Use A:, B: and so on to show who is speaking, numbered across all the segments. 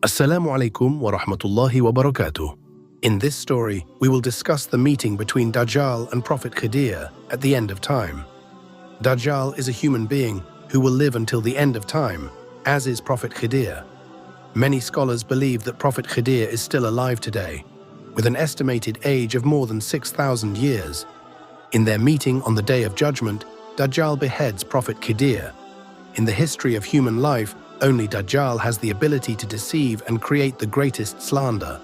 A: Assalamu alaikum wa rahmatullahi wa barakatuh. In this story, we will discuss the meeting between Dajjal and Prophet Khidir at the end of time. Dajjal is a human being who will live until the end of time, as is Prophet Khidir. Many scholars believe that Prophet Khidir is still alive today, with an estimated age of more than 6,000 years. In their meeting on the Day of Judgment, Dajjal beheads Prophet Khidir. In the history of human life, only Dajjal has the ability to deceive and create the greatest slander.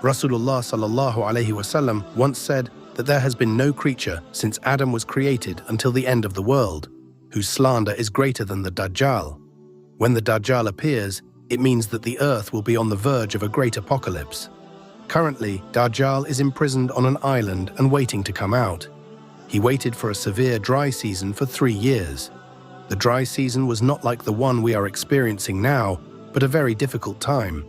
A: Rasulullah sallallahu alaihi wasallam once said that there has been no creature since Adam was created until the end of the world, whose slander is greater than the Dajjal. When the Dajjal appears, it means that the earth will be on the verge of a great apocalypse. Currently, Dajjal is imprisoned on an island and waiting to come out. He waited for a severe dry season for 3 years. The dry season was not like the one we are experiencing now, but a very difficult time.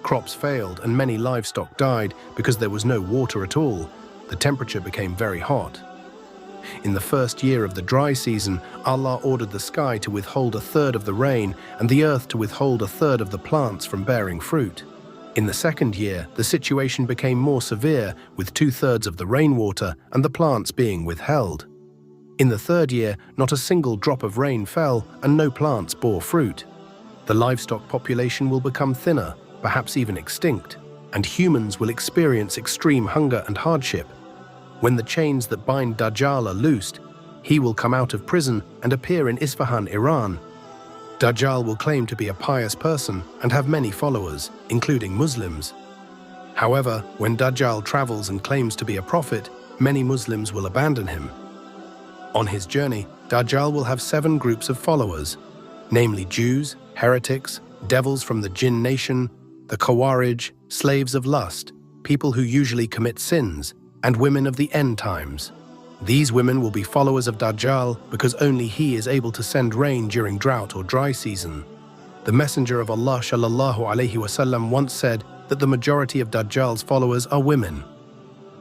A: Crops failed and many livestock died because there was no water at all. The temperature became very hot. In the first year of the dry season, Allah ordered the sky to withhold 1/3 of the rain and the earth to withhold 1/3 of the plants from bearing fruit. In the second year, the situation became more severe, with 2/3 of the rainwater and the plants being withheld. In the third year, not a single drop of rain fell and no plants bore fruit. The livestock population will become thinner, perhaps even extinct, and humans will experience extreme hunger and hardship. When the chains that bind Dajjal are loosed, he will come out of prison and appear in Isfahan, Iran. Dajjal will claim to be a pious person and have many followers, including Muslims. However, when Dajjal travels and claims to be a prophet, many Muslims will abandon him. On his journey, Dajjal will have 7 groups of followers, namely Jews, heretics, devils from the Jinn nation, the Khawarij, slaves of lust, people who usually commit sins, and women of the end times. These women will be followers of Dajjal because only he is able to send rain during drought or dry season. The Messenger of Allah sallallahu alaihi wasallam once said that the majority of Dajjal's followers are women.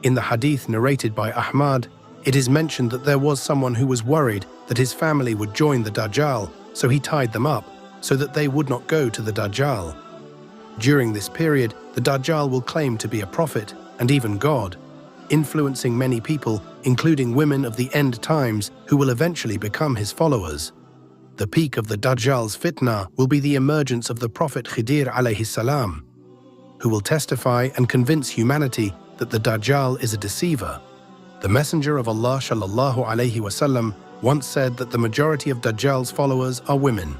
A: In the hadith narrated by Ahmad, it is mentioned that there was someone who was worried that his family would join the Dajjal, so he tied them up so that they would not go to the Dajjal. During this period, the Dajjal will claim to be a prophet and even God, influencing many people, including women of the end times who will eventually become his followers. The peak of the Dajjal's fitna will be the emergence of the Prophet Khidir alayhi salam, who will testify and convince humanity that the Dajjal is a deceiver. The Messenger of Allah sallallahu alaihi wasallam once said that the majority of Dajjal's followers are women.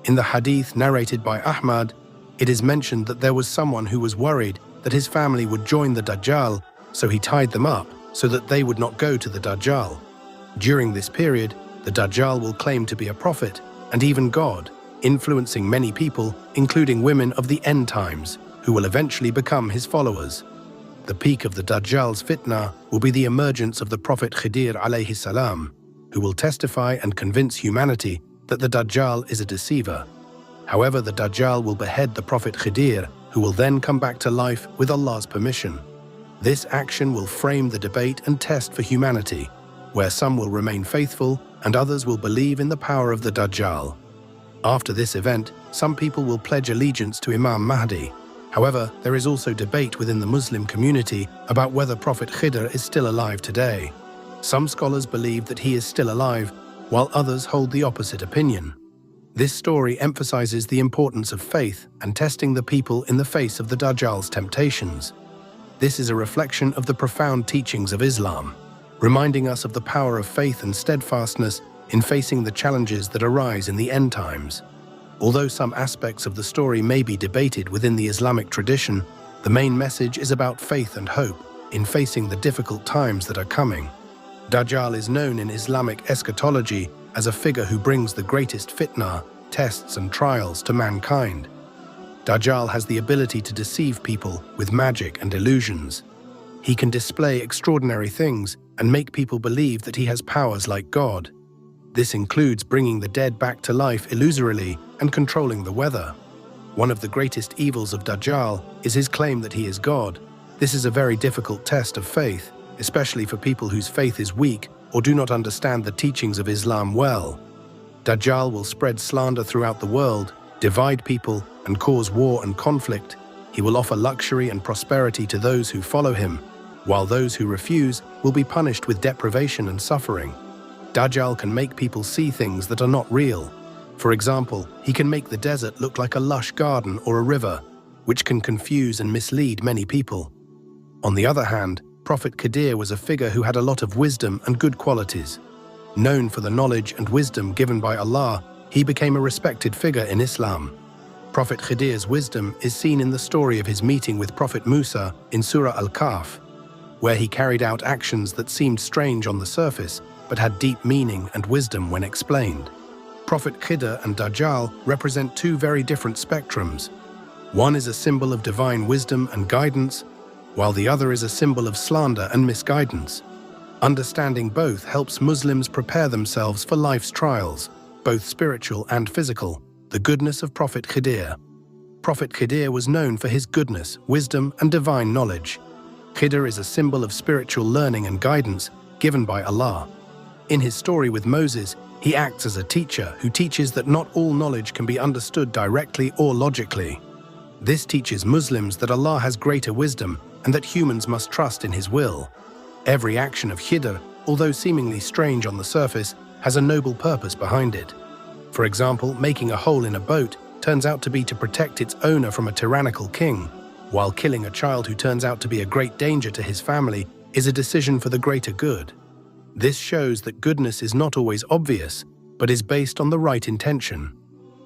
A: In the hadith narrated by Ahmad, it is mentioned that there was someone who was worried that his family would join the Dajjal, so he tied them up so that they would not go to the Dajjal. During this period, the Dajjal will claim to be a prophet and even God, influencing many people, including women of the end times, who will eventually become his followers. The peak of the Dajjal's fitna will be the emergence of the Prophet Khidir alayhi salam, who will testify and convince humanity that the Dajjal is a deceiver. However, the Dajjal will behead the Prophet Khidir, who will then come back to life with Allah's permission. This action will frame the debate and test for humanity, where some will remain faithful and others will believe in the power of the Dajjal. After this event, some people will pledge allegiance to Imam Mahdi. However, there is also debate within the Muslim community about whether Prophet Khidir is still alive today. Some scholars believe that he is still alive, while others hold the opposite opinion. This story emphasizes the importance of faith and testing the people in the face of the Dajjal's temptations. This is a reflection of the profound teachings of Islam, reminding us of the power of faith and steadfastness in facing the challenges that arise in the end times. Although some aspects of the story may be debated within the Islamic tradition, the main message is about faith and hope in facing the difficult times that are coming. Dajjal is known in Islamic eschatology as a figure who brings the greatest fitna, tests and trials to mankind. Dajjal has the ability to deceive people with magic and illusions. He can display extraordinary things and make people believe that he has powers like God. This includes bringing the dead back to life illusorily and controlling the weather. One of the greatest evils of Dajjal is his claim that he is God. This is a very difficult test of faith, especially for people whose faith is weak or do not understand the teachings of Islam well. Dajjal will spread slander throughout the world, divide people, and cause war and conflict. He will offer luxury and prosperity to those who follow him, while those who refuse will be punished with deprivation and suffering. Dajjal can make people see things that are not real. For example, he can make the desert look like a lush garden or a river, which can confuse and mislead many people. On the other hand, Prophet Khidir was a figure who had a lot of wisdom and good qualities. Known for the knowledge and wisdom given by Allah, he became a respected figure in Islam. Prophet Khidir's wisdom is seen in the story of his meeting with Prophet Musa in Surah Al-Kahf, where he carried out actions that seemed strange on the surface, but had deep meaning and wisdom when explained. Prophet Khidir and Dajjal represent two very different spectrums. One is a symbol of divine wisdom and guidance, while the other is a symbol of slander and misguidance. Understanding both helps Muslims prepare themselves for life's trials, both spiritual and physical. The goodness of Prophet Khidir. Prophet Khidir was known for his goodness, wisdom, and divine knowledge. Khidir is a symbol of spiritual learning and guidance given by Allah. In his story with Moses, he acts as a teacher who teaches that not all knowledge can be understood directly or logically. This teaches Muslims that Allah has greater wisdom and that humans must trust in His will. Every action of Khidir, although seemingly strange on the surface, has a noble purpose behind it. For example, making a hole in a boat turns out to be to protect its owner from a tyrannical king, while killing a child who turns out to be a great danger to his family is a decision for the greater good. This shows that goodness is not always obvious, but is based on the right intention.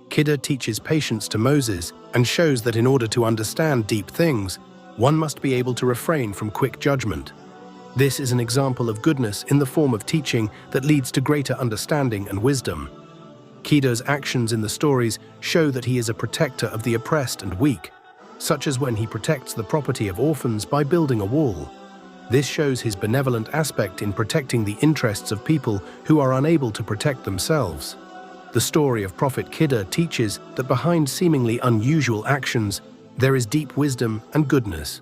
A: Khidir teaches patience to Moses and shows that in order to understand deep things, one must be able to refrain from quick judgment. This is an example of goodness in the form of teaching that leads to greater understanding and wisdom. Khidir's actions in the stories show that he is a protector of the oppressed and weak, such as when he protects the property of orphans by building a wall. This shows his benevolent aspect in protecting the interests of people who are unable to protect themselves. The story of Prophet Khidir teaches that behind seemingly unusual actions, there is deep wisdom and goodness.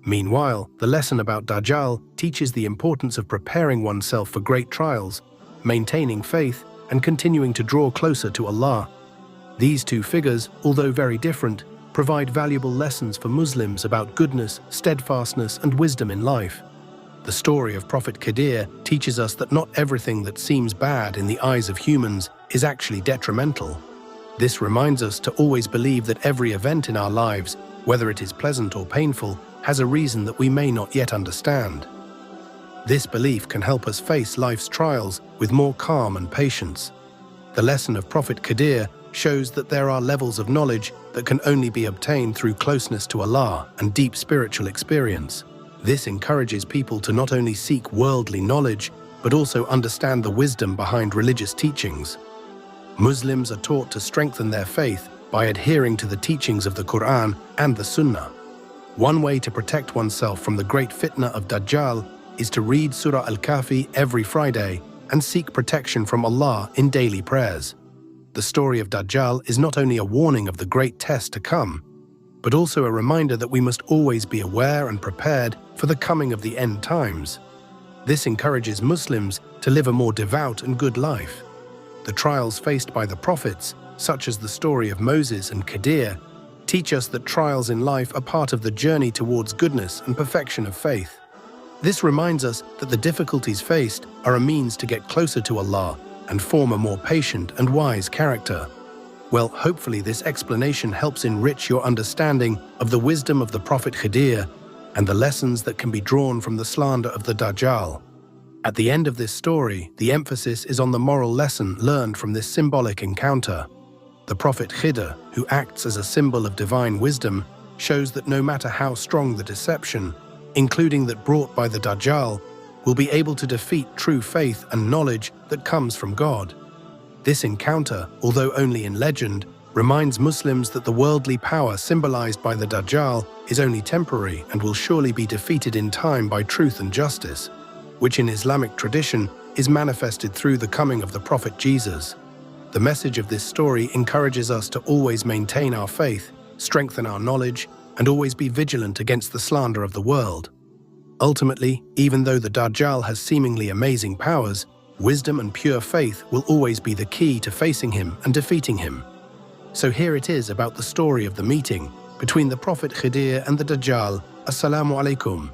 A: Meanwhile, the lesson about Dajjal teaches the importance of preparing oneself for great trials, maintaining faith, and continuing to draw closer to Allah. These two figures, although very different, provide valuable lessons for Muslims about goodness, steadfastness, and wisdom in life. The story of Prophet Khidir teaches us that not everything that seems bad in the eyes of humans is actually detrimental. This reminds us to always believe that every event in our lives, whether it is pleasant or painful, has a reason that we may not yet understand. This belief can help us face life's trials with more calm and patience. The lesson of Prophet Khidir shows that there are levels of knowledge that can only be obtained through closeness to Allah and deep spiritual experience. This encourages people to not only seek worldly knowledge, but also understand the wisdom behind religious teachings. Muslims are taught to strengthen their faith by adhering to the teachings of the Quran and the Sunnah. One way to protect oneself from the great fitna of Dajjal is to read Surah Al-Kahfi every Friday and seek protection from Allah in daily prayers. The story of Dajjal is not only a warning of the great test to come, but also a reminder that we must always be aware and prepared for the coming of the end times. This encourages Muslims to live a more devout and good life. The trials faced by the prophets, such as the story of Moses and Khidir, teach us that trials in life are part of the journey towards goodness and perfection of faith. This reminds us that the difficulties faced are a means to get closer to Allah and form a more patient and wise character. Well, hopefully this explanation helps enrich your understanding of the wisdom of the Prophet Khidir and the lessons that can be drawn from the slander of the Dajjal. At the end of this story, the emphasis is on the moral lesson learned from this symbolic encounter. The Prophet Khidir, who acts as a symbol of divine wisdom, shows that no matter how strong the deception, including that brought by the Dajjal, will be able to defeat true faith and knowledge that comes from God. This encounter, although only in legend, reminds Muslims that the worldly power symbolized by the Dajjal is only temporary and will surely be defeated in time by truth and justice, which in Islamic tradition is manifested through the coming of the Prophet Jesus. The message of this story encourages us to always maintain our faith, strengthen our knowledge, and always be vigilant against the slander of the world. Ultimately, even though the Dajjal has seemingly amazing powers, wisdom and pure faith will always be the key to facing him and defeating him. So here it is about the story of the meeting between the Prophet Khidir and the Dajjal. Assalamu alaikum.